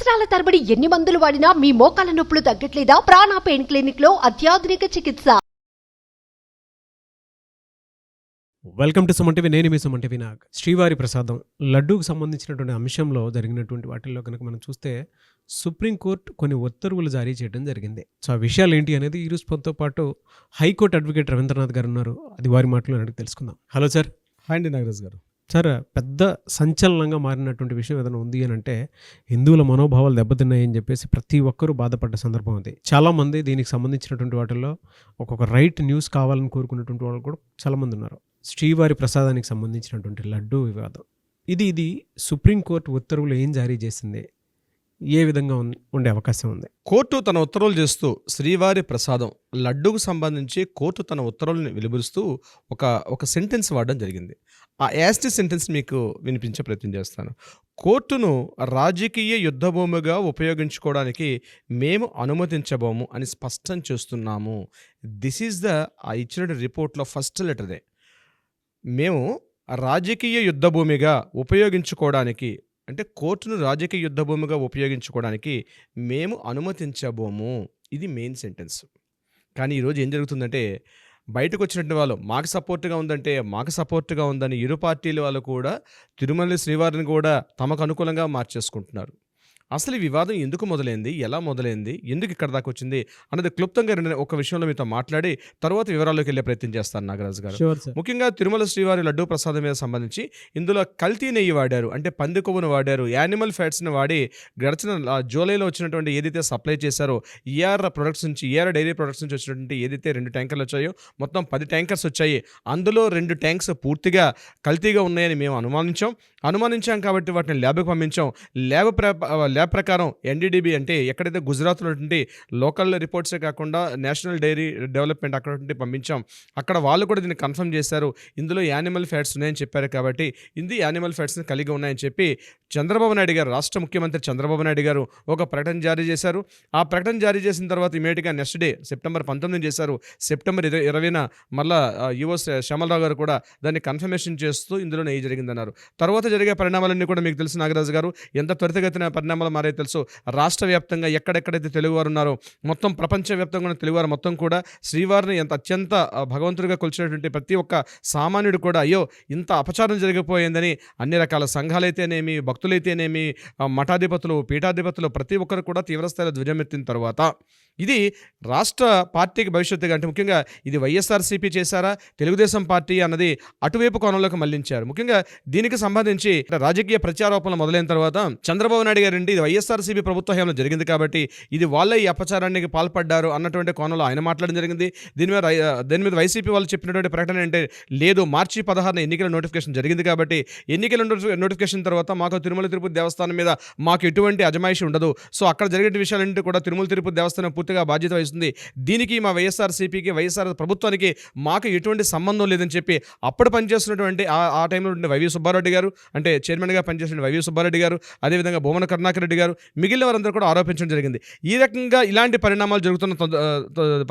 సంవత్సరాల తరబడి ఎన్ని మందులు వాడినా మీ మోకాల నొప్పులు తగ్గట్లేదా? ప్రాణ పెయిన్ క్లినిక్ లో అత్యాధునిక చికిత్స. Welcome to Suman TV. నేను మీ సుమన్ టీవీ నాగ్. శ్రీవారి ప్రసాదం లడ్డూకు సంబంధించినటువంటి అంశంలో జరిగినటువంటి వాటిల్లో కనుక మనం చూస్తే సుప్రీంకోర్టు కొన్ని ఉత్తర్వులు జారీ చేయడం జరిగింది. సో ఆ విషయాలు ఏంటి అనేది ఈరోజు మనతో పాటు హైకోర్టు అడ్వకేట్ రవీంద్రనాథ్ గారు ఉన్నారు. అది వారి మాటలో అడిగి తెలుసుకుందాం. Hello sir. హాయ్ అండి నాగరాజ్ గారు. సార్, పెద్ద సంచలనంగా మారినటువంటి విషయం ఏదైనా ఉంది అని అంటే హిందువుల మనోభావాలు దెబ్బతిన్నాయని చెప్పేసి ప్రతి ఒక్కరూ బాధపడ్డ సందర్భం అది. చాలామంది దీనికి సంబంధించినటువంటి వాటిల్లో ఒక్కొక్క రైట్ న్యూస్ కావాలని కోరుకున్నటువంటి వాళ్ళు కూడా చాలామంది ఉన్నారు. శ్రీవారి ప్రసాదానికి సంబంధించినటువంటి లడ్డూ వివాదం ఇది సుప్రీంకోర్టు ఉత్తర్వులు ఏం జారీ చేసింది, ఏ విధంగా ఉండే అవకాశం ఉంది? కోర్టు తన ఉత్తర్వులు చేస్తూ శ్రీవారి ప్రసాదం లడ్డూకు సంబంధించి కోర్టు తన ఉత్తర్వులను వెలువరుస్తూ ఒక సెంటెన్స్ వాడడం జరిగింది. ఆ యాస్టి సెంటెన్స్ మీకు వినిపించే ప్రయత్నం చేస్తాను. కోర్టును రాజకీయ యుద్ధభూమిగా ఉపయోగించుకోవడానికి మేము అనుమతించబోము అని స్పష్టం చేస్తున్నాము. దిస్ ఈజ్ ఇచ్చిన రిపోర్ట్లో ఫస్ట్ లెటరే. మేము రాజకీయ యుద్ధభూమిగా ఉపయోగించుకోవడానికి, అంటే కోర్టును రాజకీయ యుద్ధభూమిగా ఉపయోగించుకోవడానికి మేము అనుమతించబోము. ఇది మెయిన్ సెంటెన్స్. కానీ ఈరోజు ఏం జరుగుతుందంటే, బయటకు వచ్చినట్టు వాళ్ళు మాకు సపోర్ట్గా ఉందంటే మాకు సపోర్ట్గా ఉందని ఇరు పార్టీల వాళ్ళు కూడా తిరుమల శ్రీవారిని కూడా తమకు అనుకూలంగా మార్చేసుకుంటున్నారు. అసలు ఈ వివాదం ఎందుకు మొదలైంది, ఎలా మొదలైంది, ఎందుకు ఇక్కడ దాకా వచ్చింది అన్నది క్లుప్తంగా ఒక విషయంలో మీతో మాట్లాడి తర్వాత వివరాల్లోకి వెళ్ళే ప్రయత్నం చేస్తాను నాగరాజు గారు. ముఖ్యంగా తిరుమల శ్రీవారి లడ్డూ ప్రసాదం మీద సంబంధించి ఇందులో కల్తీ నెయ్యి వాడారు, అంటే పంది కొవ్వును వాడారు, యానిమల్ ఫ్యాట్స్ని వాడి గడిచిన జూలైలో వచ్చినటువంటి ఏదైతే సప్లై చేశారో ఈఆర్ డైరీ ప్రొడక్ట్స్ నుంచి వచ్చినటువంటి ఏదైతే 2 ట్యాంకర్లు వచ్చాయో మొత్తం 10 ట్యాంకర్స్ వచ్చాయి. అందులో 2 ట్యాంక్స్ పూర్తిగా కల్తీగా ఉన్నాయని మేము అనుమానించాం కాబట్టి వాటిని ల్యాబ్కి పంపించాం. ల్యాబ్ ప్రకారం ఎన్డీడీబీ, అంటే ఎక్కడైతే గుజరాత్లో ఉన్నటువంటి లోకల్ రిపోర్ట్సే కాకుండా నేషనల్ డైరీ డెవలప్మెంట్ అక్కడ పంపించాం. అక్కడ వాళ్ళు కూడా దీన్ని కన్ఫర్మ్ చేశారు. ఇందులో యానిమల్ ఫ్యాట్స్ ఉన్నాయని చెప్పారు కాబట్టి ఇది యానిమల్ ఫ్యాట్స్ని కలిగి ఉన్నాయని చెప్పి చంద్రబాబు నాయుడు గారు, రాష్ట్ర ముఖ్యమంత్రి చంద్రబాబు నాయుడు గారు ఒక ప్రకటన జారీ చేశారు. ఆ ప్రకటన జారీ చేసిన తర్వాత ఇమీడియట్గా నెక్స్ట్ డే సెప్టెంబర్ 19 చేశారు. సెప్టెంబర్ 20న మళ్ళా యువ శ్యామలరావు గారు కూడా దాన్ని కన్ఫర్మేషన్ చేస్తూ ఇందులో నెయ్యి జరిగిందన్నారు. తర్వాత జరిగే పరిణామాలన్నీ కూడా మీకు తెలుసు నాగరాజు గారు. ఎంత త్వరితగతిన పరిణామాలు మారే తెలుసు. రాష్ట్ర వ్యాప్తంగా ఎక్కడెక్కడైతే తెలుగువారు ఉన్నారో మొత్తం ప్రపంచవ్యాప్తంగా ఉన్న తెలుగువారు మొత్తం కూడా శ్రీవారిని అత్యంత భగవంతుడిగా కొలిచినటువంటి ప్రతి ఒక్క సామాన్యుడు కూడా అయ్యో ఇంత అపచారం జరిగిపోయిందని అన్ని రకాల సంఘాలైతేనేమి, భక్తులైతేనేమి, మఠాధిపతులు, పీఠాధిపతులు ప్రతి ఒక్కరు కూడా తీవ్రస్థాయిలో ధ్వజమెత్తిన తర్వాత ఇది రాష్ట్ర పార్టీకి భవిష్యత్తుగా, అంటే ముఖ్యంగా ఇది వైఎస్ఆర్సీపీ చేశారా తెలుగుదేశం పార్టీ అన్నది అటువైపు కోణంలోకి మళ్లించారు. ముఖ్యంగా దీనికి సంబంధించి రాజకీయ ప్రత్యారోపణలు మొదలైన తర్వాత చంద్రబాబు నాయుడు గారు ఇది వైఎస్ఆర్సీపీ ప్రభుత్వ హయాంలో జరిగింది కాబట్టి ఇది వాళ్ళే ఈ అపచారానికి పాల్పడ్డారు అన్నటువంటి కోణంలో ఆయన మాట్లాడడం జరిగింది. దీని మీద వైసీపీ వాళ్ళు చెప్పినటువంటి ప్రకటన అంటే లేదు, మార్చి 16న ఎన్నికల నోటిఫికేషన్ జరిగింది కాబట్టి ఎన్నికల నోటిఫికేషన్ తర్వాత మాకు తిరుమల తిరుపతి దేవస్థానం మీద మాకు ఎటువంటి అజమాయిషి ఉండదు. సో అక్కడ జరిగే విషయాలంటే కూడా తిరుమల తిరుపతి దేవస్థానం పూర్తిగా బాధ్యత వహిస్తుంది. దీనికి మా వైఎస్ఆర్సీపీకి, వైఎస్ఆర్ ప్రభుత్వానికి మాకు ఎటువంటి సంబంధం లేదని చెప్పి అప్పుడు పనిచేస్తున్నటువంటి ఆ టైంలో ఉండే వైవి సుబ్బారెడ్డి గారు, అంటే చైర్మన్గా పనిచేసిన వైవి సుబ్బారెడ్డి గారు, అదేవిధంగా భూమన కరుణాకర్ రెడ్డి గారు, మిగిలిన వారందరూ కూడా ఆరోపించడం జరిగింది. ఈ రకంగా ఇలాంటి పరిణామాలు జరుగుతున్న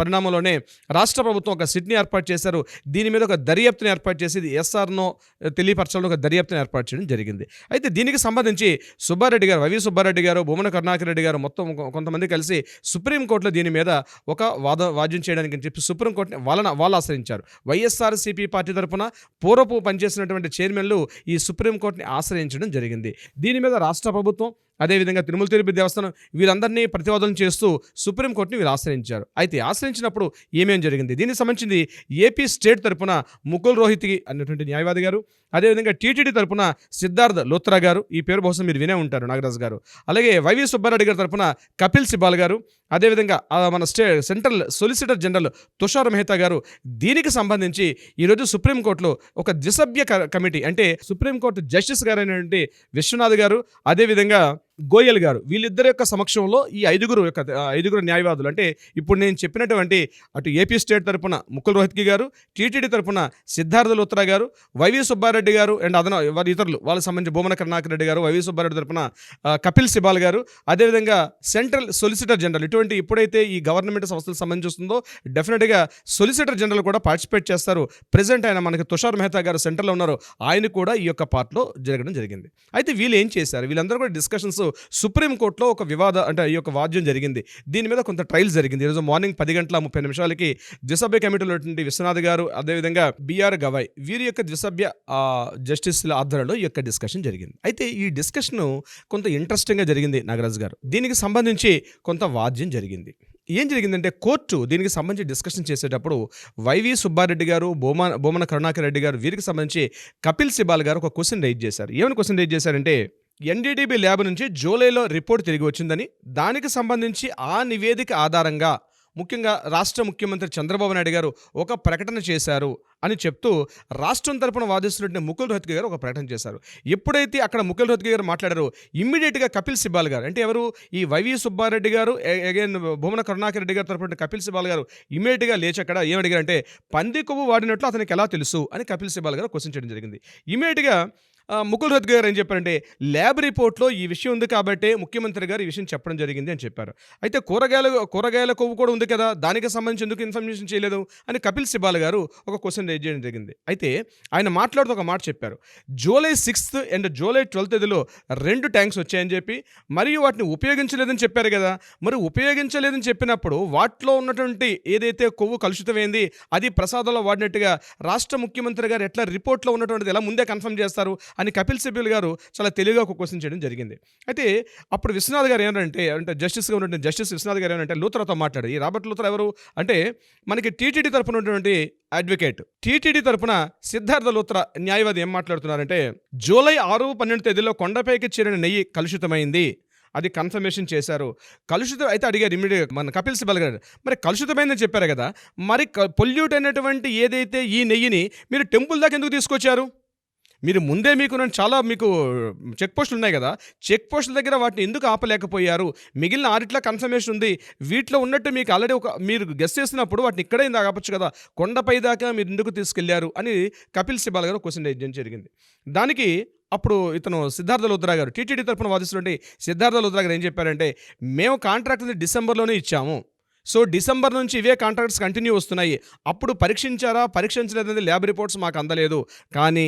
పరిణామంలోనే రాష్ట్ర ప్రభుత్వం ఒక సిట్ని ఏర్పాటు చేశారు. దీని మీద ఒక దర్యాప్తుని ఏర్పాటు చేసి ఎస్ఆర్నో తెలియపరచడంలో ఒక దర్యాప్తుని ఏర్పాటు చేయడం జరిగింది. అయితే దీనికి సంబంధించి సుబ్బారెడ్డి గారు, వైవి సుబ్బారెడ్డి గారు, భూమన కరుణాకర్ రెడ్డి గారు మొత్తం కొంతమంది కలిసి సుప్రీంకోర్టులో దీని మీద ఒక వాద్యం చేయడానికి అని చెప్పి సుప్రీంకోర్టుని వాళ్ళు ఆశ్రయించారు. వైఎస్ఆర్సీపీ పార్టీ తరఫున పూర్వపు పనిచేసినటువంటి చైర్మన్లు ఈ సుప్రీంకోర్టుని ఆశ్రయించడం జరిగింది. దీని మీద రాష్ట్ర ప్రభుత్వం, అదేవిధంగా తిరుమల తిరుపతి దేవస్థానం వీళ్ళందరినీ ప్రతివాదన చేస్తూ సుప్రీంకోర్టుని వీళ్ళు ఆశ్రయించారు. అయితే ఆశ్రయించినప్పుడు ఏమేం జరిగింది, దీనికి సంబంధించింది ఏపీ స్టేట్ తరపున ముకుల్ రోహిత్గి అన్నటువంటి న్యాయవాది గారు, అదేవిధంగా టీటీడీ తరపున సిద్ధార్థ్ లోత్రా గారు, ఈ పేరు బహుశా మీరు వినే ఉంటారు నాగరాజు గారు, అలాగే వైవి సుబ్బారెడ్డి గారి తరపున కపిల్ సిబాల్ గారు, అదేవిధంగా మన central solicitor general Tushar Mehta గారు. దీనికి సంబంధించి ఈరోజు సుప్రీంకోర్టులో ఒక ద్విసభ్య కమిటీ, అంటే సుప్రీంకోర్టు జస్టిస్ గారు అయినటువంటి విశ్వనాథ్ గారు, అదేవిధంగా గోయల్ గారు, వీళ్ళిద్దరి యొక్క సమక్షంలో ఈ ఐదుగురు న్యాయవాదులు, అంటే ఇప్పుడు నేను చెప్పినటువంటి అటు ఏపీ స్టేట్ తరపున ముకుల్ రోహిత్గి గారు, టీటీడీ తరపున సిద్ధార్థ లోత్రా గారు, వైవి సుబ్బారెడ్డి గారు అండ్ వారి ఇతరులు వాళ్ళకి సంబంధించి భూమన కరుణాకర్ రెడ్డి గారు, వైవి సుబ్బారెడ్డి తరపున కపిల్ సిబాల్ గారు, అదేవిధంగా సెంట్రల్ సొలిసిటర్ జనరల్, ఇటువంటి ఎప్పుడైతే ఈ గవర్నమెంట్ సంస్థలకు సంబంధించి వస్తుందో డెఫినెట్గా సొలిసిటర్ జనరల్ కూడా పార్టిసిపేట్ చేస్తారు. ప్రెజెంట్ ఆయన మనకి తుషార్ మెహతా గారు సెంటర్లో ఉన్నారు, ఆయన కూడా ఈ యొక్క పార్ట్లో జరగడం జరిగింది. అయితే వీళ్ళు ఏం చేశారు, వీళ్ళందరూ కూడా డిస్కషన్స్ సుప్రీంకోర్టులో ఒక అంటే ఈ యొక్క వాద్యం జరిగింది. దీని మీద కొంత ట్రయల్స్ జరిగింది. ఈరోజు మార్నింగ్ 10:30 ద్విసభ్య కమిటీలో ఉన్నటువంటి విశ్వనాథ్ గారు, అదేవిధంగా బిఆర్ గవాయ్ వీరి యొక్క ద్విసభ్య జస్టిస్ల ఆధ్వర్యంలో ఈ యొక్క డిస్కషన్ జరిగింది. అయితే ఈ డిస్కషన్ కొంత ఇంట్రెస్టింగ్గా జరిగింది నాగరాజు గారు. దీనికి సంబంధించి కొంత వాద్యం జరిగింది. ఏం జరిగిందంటే కోర్టు దీనికి సంబంధించి డిస్కషన్ చేసేటప్పుడు వైవి సుబ్బారెడ్డి గారు, బొమ్మన కరుణాకర్ రెడ్డి గారు వీరికి సంబంధించి కపిల్ సిబాల్ గారు ఒక క్వశ్చన్ రైజ్ చేశారు. ఏమని క్వశ్చన్ రైజ్ చేశారంటే ఎన్డీడీబీ ల్యాబ్ నుంచి జూలైలో రిపోర్ట్ తిరిగి వచ్చిందని, దానికి సంబంధించి ఆ నివేదిక ఆధారంగా ముఖ్యంగా రాష్ట్ర ముఖ్యమంత్రి చంద్రబాబు నాయుడు గారు ఒక ప్రకటన చేశారు అని చెప్తూ రాష్ట్రం తరపున వాదిస్తున్నటువంటి ముకుల్ రోహత్గి గారు ఒక ప్రకటన చేశారు. ఎప్పుడైతే అక్కడ ముకుల్ రోహత్గి గారు మాట్లాడారో ఇమ్మీడియట్గా కపిల్ సిబాల్ గారు, అంటే ఎవరు, ఈ వైవి సుబ్బారెడ్డి గారు అగైన్ బొమ్మన కరుణాకర్ రెడ్డి గారు తరపున కపిల్ సిబాల్ గారు ఇమ్మీడియట్గా లేచి అక్కడ ఏమడిగారంటే పంది కొవ్వు వాడినట్లు అతనికి ఎలా తెలుసు అని కపిల్ సిబాల్ గారు క్వశ్చన్ చేయడం జరిగింది. ఇమ్మీడియట్గా ముకుల్ రోహత్గి గారు ఏం చెప్పారంటే ల్యాబ్ రిపోర్ట్లో ఈ విషయం ఉంది కాబట్టి ముఖ్యమంత్రి గారు ఈ విషయం చెప్పడం జరిగింది అని చెప్పారు. అయితే కూరగాయల కొవ్వు కూడా ఉంది కదా, దానికి సంబంధించి ఎందుకు ఇన్ఫర్మేషన్ చేయలేదు అని కపిల్ సిబాల్ గారు ఒక క్వశ్చన్ రేజ్ చేయడం జరిగింది. అయితే ఆయన మాట్లాడుతూ ఒక మాట చెప్పారు. July 6th and July 12th తేదీలో 2 ట్యాంక్స్ వచ్చాయని చెప్పి, మరియు వాటిని ఉపయోగించలేదని చెప్పారు కదా, మరి ఉపయోగించలేదని చెప్పినప్పుడు వాటిలో ఉన్నటువంటి ఏదైతే కొవ్వు కలుషితమైంది అది ప్రసాదంలో వాడినట్టుగా రాష్ట్ర ముఖ్యమంత్రి గారు ఎట్లా రిపోర్ట్లో ఉన్నటువంటిది ఎలా ముందే కన్ఫర్మ్ చేస్తారు అని కపిల్ సిబల్ గారు చాలా తెలివిగా ఒక క్వశ్చన్ చేయడం జరిగింది. అయితే అప్పుడు విశ్వనాథ్ గారు ఏమంటే జస్టిస్గా ఉన్నటువంటి జస్టిస్ విశ్వనాథ్ గారు ఏమంటే లూథర్తో మాట్లాడారు. ఈ రాబర్ట్ లూథర్ ఎవరు అంటే మనకి టీటీడీ తరపున ఉన్నటువంటి అడ్వకేట్. టీటీడీ తరపున సిద్ధార్థ లూథ్రా న్యాయవాది ఏం మాట్లాడుతున్నారంటే జూలై 6-12 తేదీలో కొండపైకి చేరిన నెయ్యి కలుషితమైంది, అది కన్ఫర్మేషన్ చేశారు. కలుషితం అయితే అడిగారు ఇమ్మీడియట్గా మన కపిల్ సిబల్ గారు, మరి కలుషితమైందని చెప్పారు కదా, మరి పొల్యూట్ అయినటువంటి ఏదైతే ఈ నెయ్యిని మీరు టెంపుల్ దాకా ఎందుకు తీసుకొచ్చారు? మీరు ముందే మీకు చెక్ పోస్టులు ఉన్నాయి కదా, చెక్ పోస్టుల దగ్గర వాటిని ఎందుకు ఆపలేకపోయారు? మిగిలిన 6 కన్ఫర్మేషన్ ఉంది, వీటిలో ఉన్నట్టు మీకు ఆల్రెడీ మీరు గెస్ చేసినప్పుడు వాటిని ఇక్కడే ఇందాక ఆపచ్చు కదా, కొండపై దాకా మీరు ఎందుకు తీసుకెళ్లారు అని కపిల్ సిబాల్ గారు క్వశ్చన్ రేజ్ చేయడం జరిగింది. దానికి అప్పుడు ఇతను సిద్ధార్థ లూథ్రా గారు, టీటీడీ తరపున వాదిస్తున్నటువంటి సిద్ధార్థ లూథ్రా గారు ఏం చెప్పారంటే మేము కాంట్రాక్ట్ని డిసెంబర్లోనే ఇచ్చాము, సో డిసెంబర్ నుంచి ఇవే కాంట్రాక్ట్స్ కంటిన్యూ వస్తున్నాయి, అప్పుడు పరీక్షించలేదనేది ల్యాబ్ రిపోర్ట్స్ మాకు అందలేదు, కానీ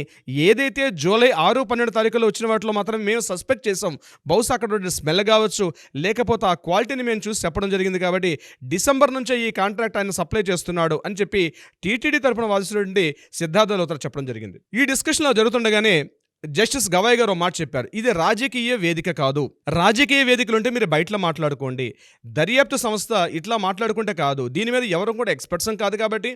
ఏదైతే జూలై 6-12 తారీఖులో వచ్చిన వాటిలో మాత్రం మేము సస్పెక్ట్ చేసాం, బహుశా అక్కడ స్మెల్ కావచ్చు, లేకపోతే ఆ క్వాలిటీని మేము చూసి చెప్పడం జరిగింది, కాబట్టి డిసెంబర్ నుంచే ఈ కాంట్రాక్ట్ ఆయన సప్లై చేస్తున్నాడు అని చెప్పి టీటీడీ తరపున వాదిస్తున్నటువంటి సిద్ధార్థ లూథ్రా చెప్పడం జరిగింది. ఈ డిస్కషన్లో జరుగుతుండగానే జస్టిస్ గవాయ్ గారు మాట చెప్పారు, ఇది రాజకీయ వేదిక కాదు, రాజకీయ వేదికలు ఉంటే మీరు బయటలో మాట్లాడుకోండి, దర్యాప్తు సంస్థ ఇట్లా మాట్లాడుకుంటే కాదు, దీని మీద ఎవరు కూడా ఎక్స్పర్ట్స్ కాదు, కాబట్టి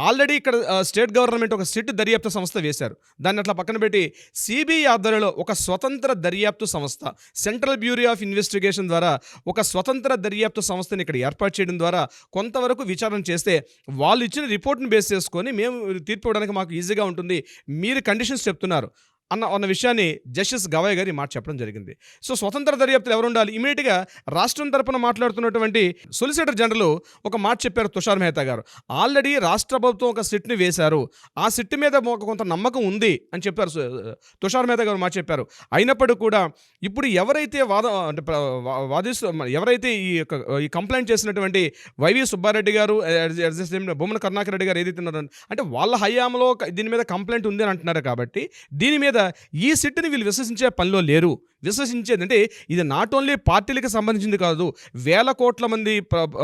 ఆల్రెడీ ఇక్కడ స్టేట్ గవర్నమెంట్ ఒక సిట్ దర్యాప్తు సంస్థ వేశారు, దాన్ని అట్లా పక్కన పెట్టి సిబిఐ ఆధ్వర్యంలో ఒక స్వతంత్ర దర్యాప్తు సంస్థ, సెంట్రల్ బ్యూరో ఆఫ్ ఇన్వెస్టిగేషన్ ద్వారా ఒక స్వతంత్ర దర్యాప్తు సంస్థని ఇక్కడ ఏర్పాటు చేయడం ద్వారా కొంతవరకు విచారణ చేస్తే వాళ్ళు ఇచ్చిన రిపోర్ట్ని బేస్ చేసుకొని మేము తీర్పు ఇవ్వడానికి మాకు ఈజీగా ఉంటుంది, మీరు కండిషన్స్ చెప్తున్నారు అన్న విషయాన్ని జస్టిస్ గవాయ్ గారు ఈ మాట చెప్పడం జరిగింది. సో స్వతంత్ర దర్యాప్తులు ఎవరు ఉండాలి? ఇమీడియట్గా రాష్ట్రం తరపున మాట్లాడుతున్నటువంటి సొలిసిటర్ జనరల్ ఒక మాట చెప్పారు తుషార్ మెహతా గారు, ఆల్రెడీ రాష్ట్ర ప్రభుత్వం ఒక సిట్ని వేశారు, ఆ సిట్ మీద కొంత నమ్మకం ఉంది అని చెప్పారు. తుషార్ మెహతా గారు మాట చెప్పారు. అయినప్పటికీ కూడా ఇప్పుడు ఎవరైతే ఎవరైతే ఈ కంప్లైంట్ చేసినటువంటి వైవి సుబ్బారెడ్డి గారు, బొమ్మన కరుణాకర్ రెడ్డి గారు ఏదైతే ఉన్నారో అంటే వాళ్ళ హయాంలో దీని మీద కంప్లైంట్ ఉంది అని అంటున్నారు, కాబట్టి దీని మీద ఈ సిట్ని వీళ్ళు విశ్వసించే పనిలో లేరు. విశ్వసించేది అంటే ఇది నాట్ ఓన్లీ పార్టీలకు సంబంధించింది కాదు, వేల కోట్ల మంది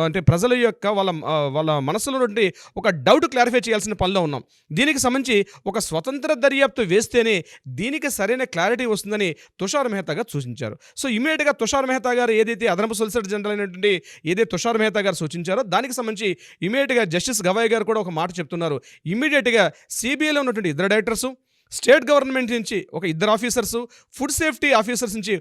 అంటే ప్రజల యొక్క వాళ్ళ మనసులో నుండి ఒక డౌట్ క్లారిఫై చేయాల్సిన పనిలో ఉన్నాం. దీనికి సంబంధించి ఒక స్వతంత్ర దర్యాప్తు వేస్తేనే దీనికి సరైన క్లారిటీ వస్తుందని తుషార్ మెహతా గారు సూచించారు. సో ఇమీడియట్గా తుషార్ మెహతా గారు ఏదైతే అదనపు సొలిసిటర్ జనరల్ అయినటువంటి ఏదైతే తుషార్ మెహతా గారు సూచించారో దానికి సంబంధించి ఇమీడియట్గా జస్టిస్ గవాయ్ గారు కూడా ఒక మాట చెప్తున్నారు. ఇమీడియట్గా సిబిఐలో ఉన్నటువంటి 2 డైరెక్టర్సు, స్టేట్ గవర్నమెంట్ నుంచి ఒక 2 ఆఫీసర్సు, ఫుడ్ సేఫ్టీ ఆఫీసర్స్ నుంచి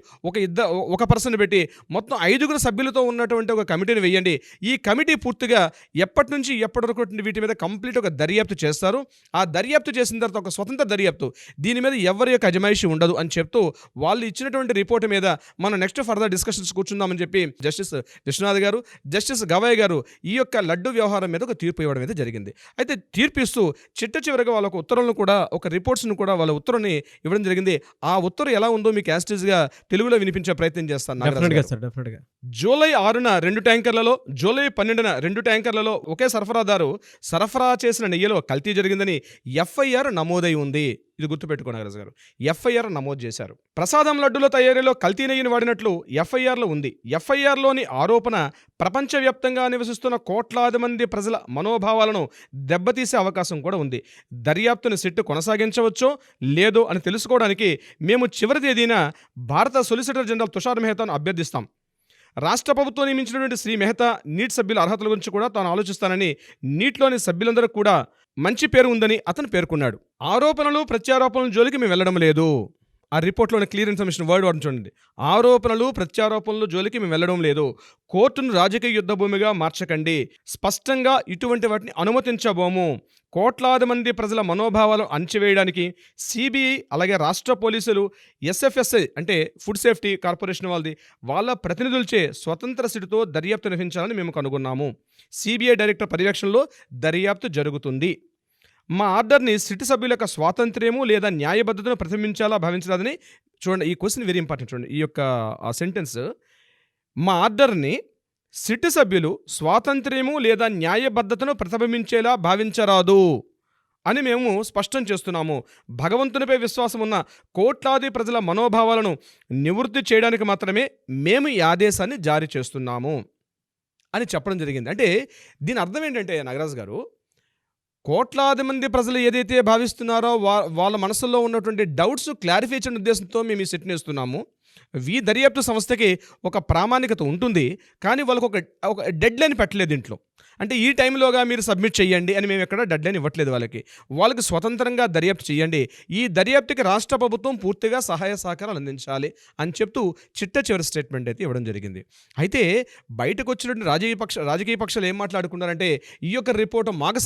ఒక పర్సన్ పెట్టి మొత్తం 5 సభ్యులతో ఉన్నటువంటి ఒక కమిటీని వేయండి. ఈ కమిటీ పూర్తిగా ఎప్పటి నుంచి ఎప్పటి వరకు వీటి మీద కంప్లీట్ ఒక దర్యాప్తు చేస్తారు. ఆ దర్యాప్తు చేసిన తర్వాత ఒక స్వతంత్ర దర్యాప్తు, దీని మీద ఎవరి యొక్క అజమాయిషి ఉండదు అని చెప్తూ వాళ్ళు ఇచ్చినటువంటి రిపోర్ట్ మీద మనం నెక్స్ట్ ఫర్దర్ డిస్కషన్స్ కూర్చుందామని చెప్పి జస్టిస్ విశ్వనాథ్ గారు, జస్టిస్ గవాయ్ గారు ఈ యొక్క లడ్డు వ్యవహారం మీద ఒక తీర్పు ఇవ్వడం అయితే జరిగింది. అయితే తీర్పు ఇస్తూ చివరిగా వాళ్ళకు ఉత్తర్వులను కూడా ఒక రిపోర్ట్స్ను కూడా వాళ్ళ ఉత్తర్వుని ఇవ్వడం జరిగింది. ఆ ఉత్తర్వు ఎలా ఉందో మీకు యాస్టీస్గా తెలుగులో వినిపించే ప్రయత్నం చేస్తాను. జూలై 6న 2 ట్యాంకర్లలో, జూలై 12న 2 ట్యాంకర్లలో ఒకే సరఫరాదారు సరఫరా చేసిన నెయ్యిలో కల్తీ జరిగిందని ఎఫ్ఐఆర్ నమోదై ఉంది. ఇది గుర్తుపెట్టుకోండి నాగరాజు గారు. ఎఫ్ఐఆర్ నమోదు చేశారు. ప్రసాదం లడ్డుల తయారీలో కల్తీ నెయ్యిని వాడినట్లు ఎఫ్ఐఆర్లో ఉంది. ఎఫ్ఐఆర్లోని ఆరోపణ ప్రపంచవ్యాప్తంగా నివసిస్తున్న కోట్లాది మంది ప్రజల మనోభావాలను దెబ్బతీసే అవకాశం కూడా ఉంది. దర్యాప్తును సిట్టు కొనసాగించవచ్చో లేదో అని తెలుసుకోవడానికి మేము చివరి తేదీన భారత సొలిసిటర్ జనరల్ తుషార్ మెహతాను అభ్యర్థిస్తాం. రాష్ట్ర ప్రభుత్వం నియమించినటువంటి శ్రీ మెహతా నీట్ సభ్యుల అర్హతల గురించి కూడా తాను ఆలోచిస్తానని, నీట్లోని సభ్యులందరూ కూడా మంచి పేరు ఉందని అతను పేర్కొన్నాడు. ఆరోపణలు ప్రత్యారోపణల జోలికి మేము వెళ్ళడం లేదు. ఆ రిపోర్ట్లోని క్లియర్ ఇన్ఫర్మేషన్ వర్డ్ చూడండి. ఆరోపణలు ప్రత్యారోపణల జోలికి మేము వెళ్ళడం లేదు. కోర్టును రాజకీయ యుద్ధ భూమిగా మార్చకండి. స్పష్టంగా ఇటువంటి వాటిని అనుమతించబోము. కోట్లాది మంది ప్రజల మనోభావాలను అణచివేయడానికి సిబిఐ అలాగే రాష్ట్ర పోలీసులు, ఎస్ఎఫ్ఎస్ఐ అంటే ఫుడ్ సేఫ్టీ కార్పొరేషన్ వాళ్ళ ప్రతినిధులచే స్వతంత్ర సిటుతో దర్యాప్తు నిర్వహించాలని మేము కనుగొన్నాము. సిబిఐ డైరెక్టర్ పర్యవేక్షణలో దర్యాప్తు జరుగుతుంది. మా ఆర్డర్ని సిట్ సభ్యుల యొక్క స్వాతంత్ర్యము లేదా న్యాయబద్ధతను ప్రతిబింబించాలా భావించరాదని చూడండి. ఈ క్వశ్చన్ వెరీ ఇంపార్టెంట్. చూడండి ఈ యొక్క సెంటెన్స్, మా ఆర్డర్ని సిట్ సభ్యులు స్వాతంత్ర్యము లేదా న్యాయబద్ధతను ప్రతిబింబించేలా భావించరాదు అని మేము స్పష్టం చేస్తున్నాము. భగవంతునిపై విశ్వాసం ఉన్న కోట్లాది ప్రజల మనోభావాలను నివృత్తి చేయడానికి మాత్రమే మేము ఈ ఆదేశాన్ని జారీ చేస్తున్నాము అని చెప్పడం జరిగింది. అంటే దీని అర్థం ఏంటంటే నాగరాజు గారు, కోట్లాది మంది ప్రజలు ఏదైతే భావిస్తున్నారో వాళ్ళ మనసులో ఉన్నటువంటి డౌట్స్ క్లారిఫై చేయడం ఉద్దేశంతో మేము ఈ సెట్ని ఇస్తున్నాము. ఈ దర్యాప్తు సంస్థకి ఒక ప్రామాణికత ఉంటుంది, కానీ వాళ్ళకు ఒక డెడ్ లైన్ పెట్టలేదు దీంట్లో. అంటే ఈ టైంలోగా మీరు సబ్మిట్ చేయండి అని మేము ఎక్కడ డెడ్ లైన్ ఇవ్వట్లేదు. వాళ్ళకి స్వతంత్రంగా దర్యాప్తు చేయండి. ఈ దర్యాప్తుకి రాష్ట్ర ప్రభుత్వం పూర్తిగా సహాయ సహకారాలు అందించాలి అని చెప్తూ చివరి స్టేట్మెంట్ అయితే ఇవ్వడం జరిగింది. అయితే బయటకు వచ్చినటువంటి రాజకీయ పక్షాలు ఏం మాట్లాడుకున్నారంటే, ఈ యొక్క రిపోర్ట్ మాకు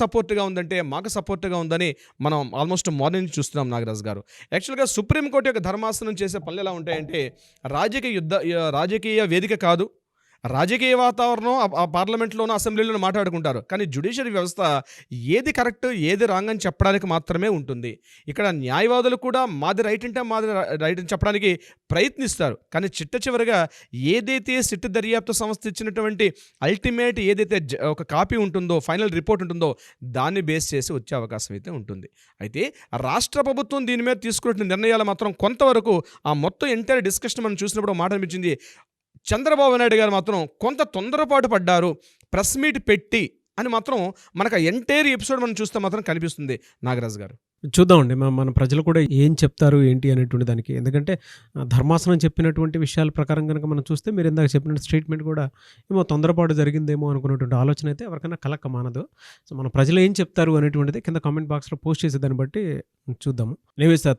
సపోర్ట్గా ఉందని మనం ఆల్మోస్ట్ మార్నింగ్ చూస్తున్నాం నాగరాజు గారు. యాక్చువల్గా సుప్రీంకోర్టు యొక్క ధర్మాసనం చేసే పనులు ఎలా ఉంటాయంటే, రాజకీయ వేదిక కాదు, రాజకీయ వాతావరణం ఆ పార్లమెంట్లోనూ అసెంబ్లీలోనూ మాట్లాడుకుంటారు, కానీ జ్యుడిషియరీ వ్యవస్థ ఏది కరెక్ట్ ఏది రాంగ్ అని చెప్పడానికి మాత్రమే ఉంటుంది. ఇక్కడ న్యాయవాదులు కూడా మాది రైట్ అని చెప్పడానికి ప్రయత్నిస్తారు, కానీ చివరిగా ఏదైతే సిట్ దర్యాప్తు సంస్థ ఇచ్చినటువంటి అల్టిమేట్ ఏదైతే ఒక కాపీ ఉంటుందో, ఫైనల్ రిపోర్ట్ ఉంటుందో, దాన్ని బేస్ చేసి వచ్చే అవకాశం అయితే ఉంటుంది. అయితే రాష్ట్ర ప్రభుత్వం దీని మీద తీసుకున్న నిర్ణయాలు మాత్రం కొంతవరకు ఆ మొత్తం ఎంటైర్ డిస్కషన్ మనం చూసినప్పుడు మాట అనిపించింది, చంద్రబాబు నాయుడు గారు మాత్రం కొంత తొందరపాటు పడ్డారు ప్రెస్ మీట్ పెట్టి అని మాత్రం మనకు ఎంటైర్ ఎపిసోడ్ మనం చూస్తే మాత్రం కనిపిస్తుంది నాగరాజు గారు. చూద్దామండి మన ప్రజలు కూడా ఏం చెప్తారు ఏంటి అనేటువంటి దానికి. ఎందుకంటే ధర్మాసనం చెప్పినటువంటి విషయాల ప్రకారం కనుక మనం చూస్తే, మీరు ఇందాక చెప్పినట్టు స్టేట్మెంట్ కూడా ఏమో తొందరపాటు జరిగిందేమో అనుకున్నటువంటి ఆలోచన అయితే ఎవరికైనా కలక్క మానదు. సో మన ప్రజలు ఏం చెప్తారు అనేటువంటిది కింద కామెంట్ బాక్స్లో పోస్ట్ చేసే దాన్ని బట్టి చూద్దాము.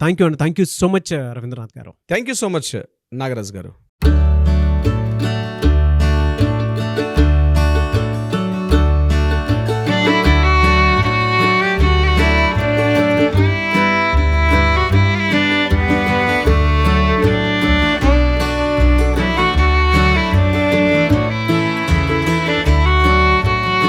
Thank you so much Ravindranath గారు. Thank you so much Nagaraju గారు.